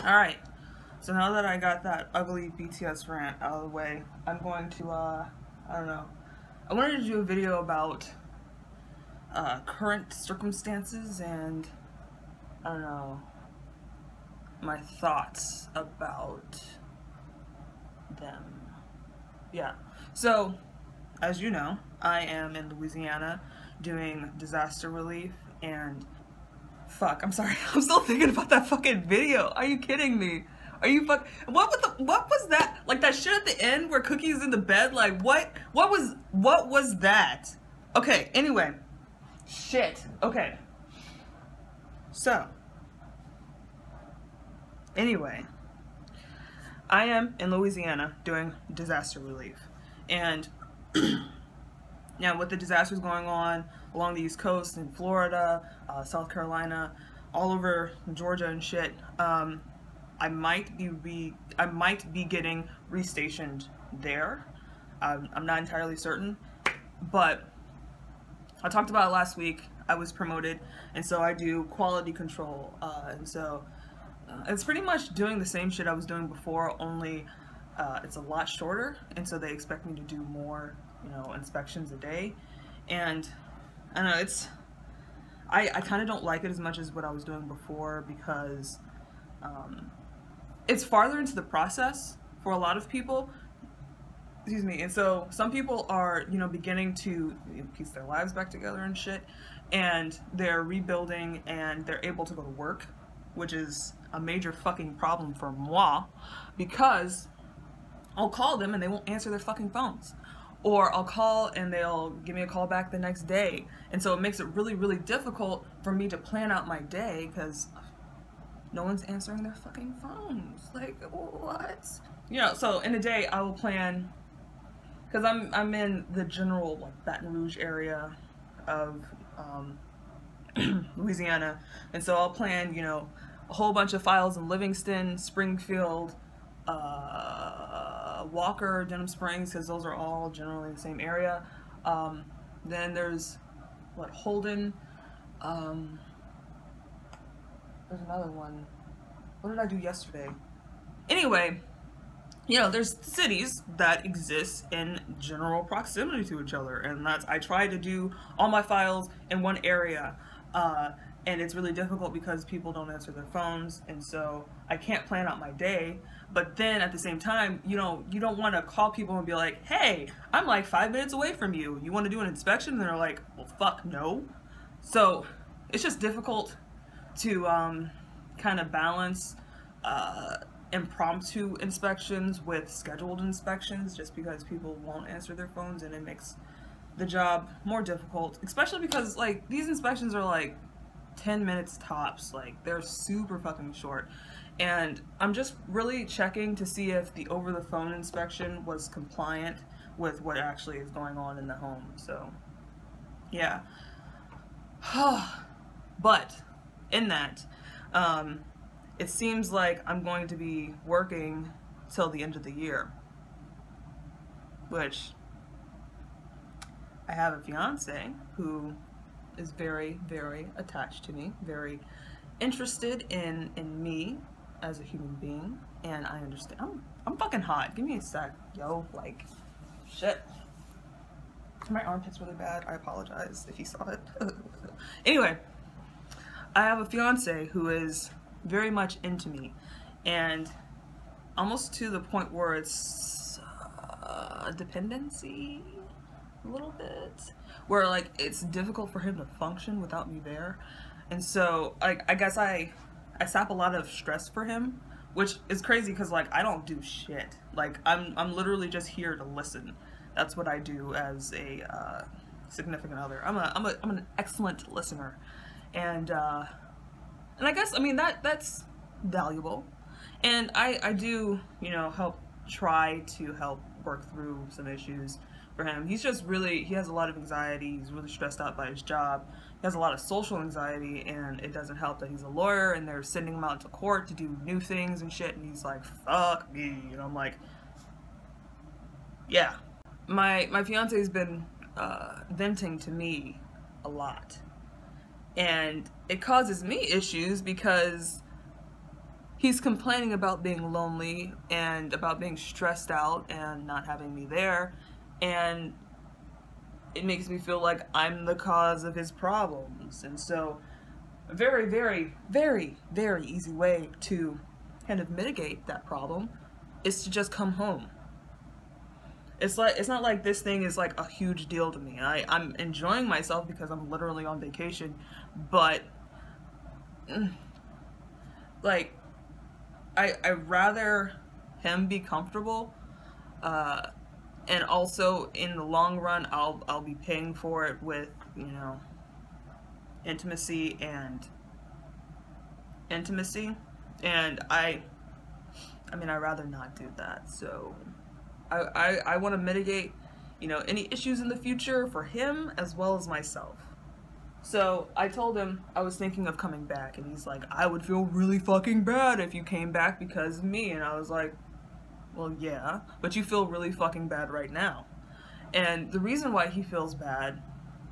Alright, so now that I got that ugly BTS rant out of the way, I'm going to, I don't know. I wanted to do a video about current circumstances and, I don't know, my thoughts about them. Yeah, so, as you know, I am in Louisiana doing disaster relief and fuck, I'm sorry. I'm still thinking about that fucking video. Are you kidding me? Are you what was that? Like that shit at the end where Cookie's in the bed? Like what was that? Okay, anyway. Shit. Okay. So, anyway, I am in Louisiana doing disaster relief. And now with the disasters going on along the East Coast in Florida, South Carolina, all over Georgia and shit, I might be getting restationed there. I'm not entirely certain, but I talked about it last week. I was promoted, and so I do quality control, and so it's pretty much doing the same shit I was doing before, only it's a lot shorter, and so they expect me to do more, you know, inspections a day. And I don't know, I kind of don't like it as much as what I was doing before, because it's farther into the process for a lot of people. Excuse me. And so some people are, you know, beginning to piece their lives back together and shit, and they're rebuilding and they're able to go to work, which is a major fucking problem for moi, because I'll call them and they won't answer their fucking phones. Or I'll call and they'll give me a call back the next day. And so it makes it really, really difficult for me to plan out my day, because no one's answering their fucking phones. Like, what? You know, so in a day I will plan, because I'm in the general, like, Baton Rouge area of Louisiana. And so I'll plan, you know, a whole bunch of files in Livingston, Springfield, Walker, Denham Springs, because those are all generally in the same area. Then there's, what, Holden. There's another one. What did I do yesterday? Anyway, you know, there's cities that exist in general proximity to each other, and I try to do all my files in one area. And it's really difficult because people don't answer their phones, and so I can't plan out my day. But then at the same time, you know, you don't want to call people and be like, hey, I'm like 5 minutes away from you. You want to do an inspection? And they're like, well, fuck no. So it's just difficult to kind of balance impromptu inspections with scheduled inspections, just because people won't answer their phones, and it makes the job more difficult, especially because, like, these inspections are like 10 minutes tops. Like, they're super fucking short, and I'm just really checking to see if the over-the-phone inspection was compliant with what actually is going on in the home. So yeah. But in that, it seems like I'm going to be working till the end of the year, which I have a fiance who is very, very attached to me, very interested in me as a human being, and I understand. I'm fucking hot. Give me a sec, yo. Like, shit. My armpit's really bad. I apologize if you saw it. Anyway, I have a fiance who is very much into me, and almost to the point where it's a dependency, a little bit, where, like, it's difficult for him to function without me there. And so I guess I sap a lot of stress for him, which is crazy because, like, I don't do shit. Like, I'm literally just here to listen. That's what I do as a significant other. I'm an excellent listener, and I guess, I mean, that's valuable, and I do, you know, try to help work through some issues for him. He's just really, he has a lot of anxiety. He's really stressed out by his job. He has a lot of social anxiety, and it doesn't help that he's a lawyer and they're sending him out to court to do new things and shit, and he's like, fuck me, and I'm like, yeah. My fiance's been venting to me a lot, and it causes me issues because he's complaining about being lonely and about being stressed out and not having me there, and it makes me feel like I'm the cause of his problems. And so a very, very, very, very easy way to kind of mitigate that problem is to just come home. It's not like this thing is like a huge deal to me. I'm enjoying myself because I'm literally on vacation, but like I'd rather him be comfortable, and also in the long run I'll be paying for it with, you know, intimacy, and I mean, I'd rather not do that. So I want to mitigate, you know, any issues in the future for him as well as myself. So I told him I was thinking of coming back, and he's like, I would feel really fucking bad if you came back because of me. And I was like, well, yeah, but you feel really fucking bad right now. And the reason why he feels bad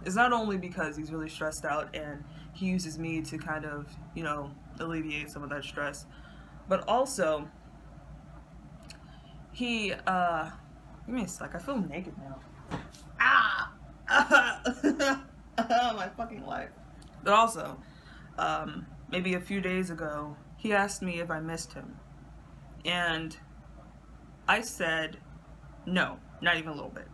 is not only because he's really stressed out and he uses me to kind of, you know, alleviate some of that stress, but also he, give me a sec, I feel naked now. Ah! My fucking life. But also, maybe a few days ago, he asked me if I missed him. And I said, no, not even a little bit.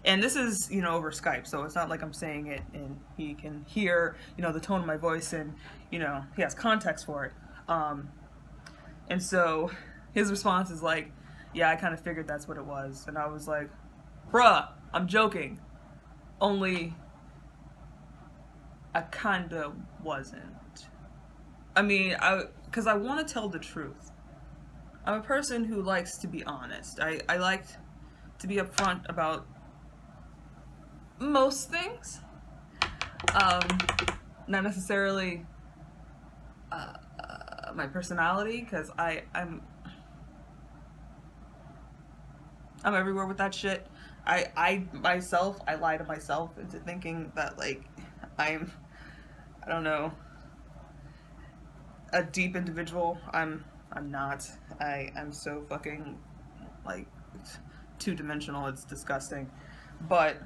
And this is, you know, over Skype, so it's not like I'm saying it and he can hear, you know, the tone of my voice, and, you know, he has context for it. And so his response is like, yeah, I kind of figured that's what it was. And I was like, bruh, I'm joking. Only I kind of wasn't. I mean, because I want to tell the truth. I'm a person who likes to be honest. I like to be upfront about most things. Not necessarily my personality, because I'm everywhere with that shit. I myself, I lie to myself into thinking that, like, I don't know, a deep individual. I'm not. I'm so fucking, like, two-dimensional, it's disgusting. But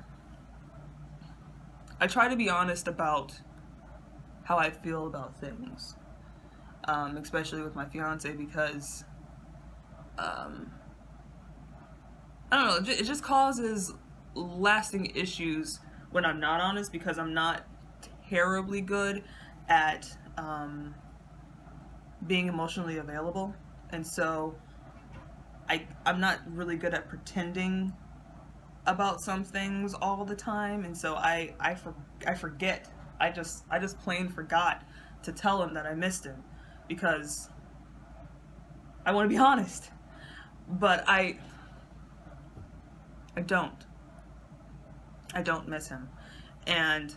I try to be honest about how I feel about things, especially with my fiance, because I don't know, it just causes lasting issues when I'm not honest, because I'm not terribly good at being emotionally available, and so I'm not really good at pretending about some things all the time, and so I forget. I just plain forgot to tell him that I missed him, because I want to be honest, but I don't miss him. And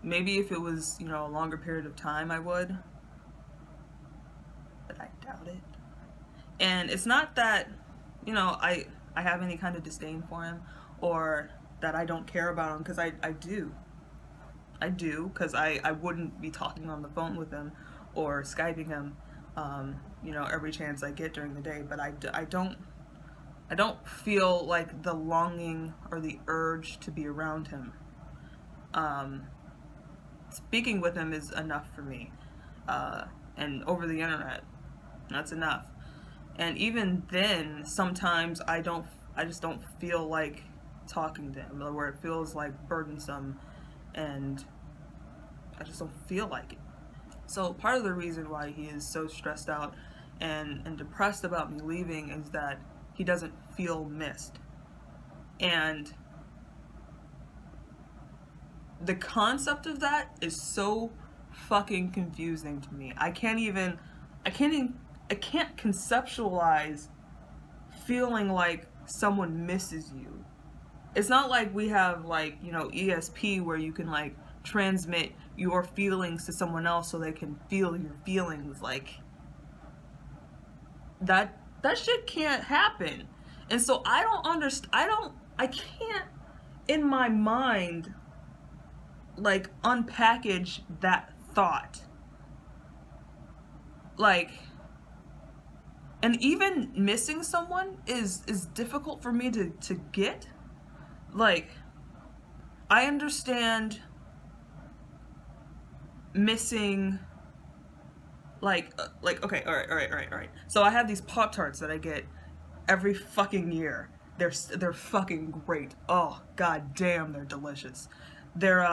maybe if it was, you know, a longer period of time, I would, but I doubt it. And it's not that, you know, I have any kind of disdain for him, or that I don't care about him, because I do, because I wouldn't be talking on the phone with him or Skyping him, you know, every chance I get during the day. But I don't feel like the longing or the urge to be around him. Speaking with him is enough for me, and over the internet, that's enough. And even then, sometimes I just don't feel like talking to him, where it feels like burdensome, and I just don't feel like it. So part of the reason why he is so stressed out and depressed about me leaving is that he doesn't feel missed. And the concept of that is so fucking confusing to me. I can't conceptualize feeling like someone misses you. It's not like we have, like, you know, ESP, where you can, like, transmit your feelings to someone else so they can feel your feelings. Like, that shit can't happen. And so I can't in my mind, like, unpackage that thought. Like, And even missing someone is difficult for me to get. Like, I understand missing, like okay, all right. So I have these Pop-Tarts that I get every fucking year. They're fucking great. Oh god damn, they're delicious. They're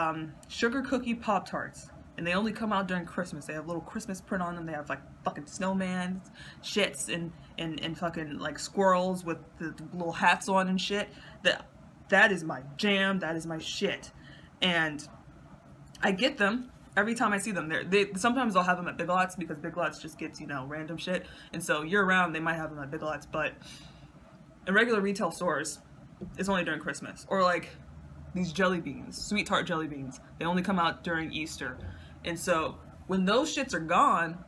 sugar cookie Pop-Tarts, and they only come out during Christmas. They have little Christmas print on them. They have like fucking snowman shits and fucking like squirrels with the little hats on and shit. That is my jam. That is my shit. And I get them every time I see them. Sometimes I'll have them at Big Lots because Big Lots just gets, you know, random shit. And so year round they might have them at Big Lots, but in regular retail stores, it's only during Christmas. Or like these jelly beans, sweet tart jelly beans. They only come out during Easter. And so when those shits are gone,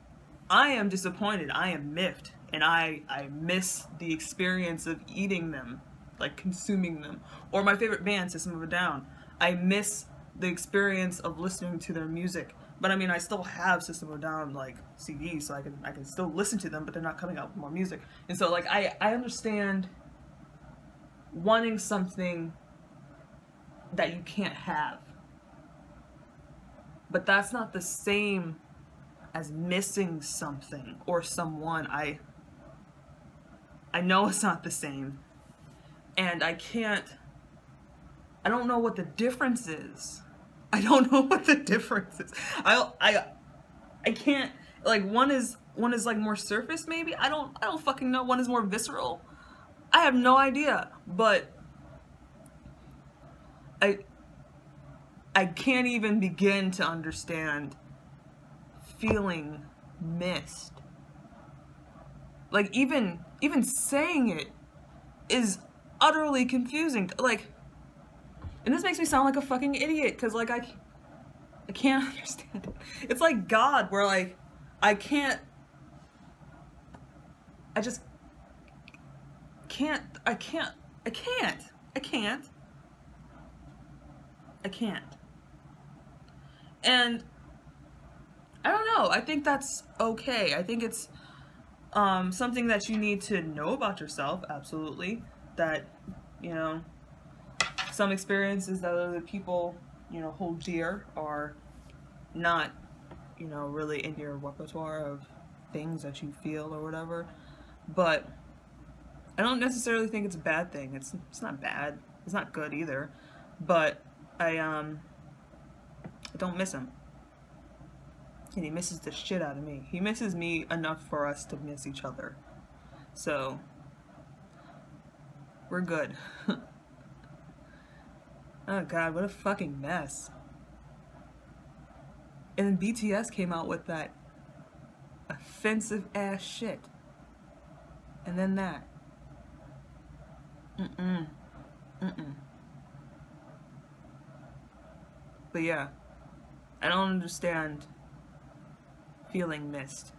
I am disappointed. I am miffed. And I miss the experience of eating them, like consuming them. Or my favorite band, System of a Down. I miss the experience of listening to their music. But I mean, I still have System of a Down like CDs, so I can still listen to them, but they're not coming out with more music. And so like I understand wanting something that you can't have. But that's not the same as missing something or someone. I know it's not the same. And I don't know what the difference is. I don't know what the difference is. I can't, like, one is like more surface maybe. I don't fucking know. One is more visceral. I have no idea, but I can't even begin to understand feeling missed. Like even saying it is utterly confusing. Like, and this makes me sound like a fucking idiot because like I can't understand it. It's like God, where like I just can't. And I don't know. I think that's okay. I think it's something that you need to know about yourself. Absolutely. That, you know, some experiences that other people, you know, hold dear are not, you know, really in your repertoire of things that you feel or whatever. But I don't necessarily think it's a bad thing. It's not bad. It's not good either. But I don't miss him. And he misses the shit out of me. He misses me enough for us to miss each other. So we're good. Oh god, what a fucking mess. And then BTS came out with that offensive ass shit. And then that. But yeah, I don't understand feeling missed.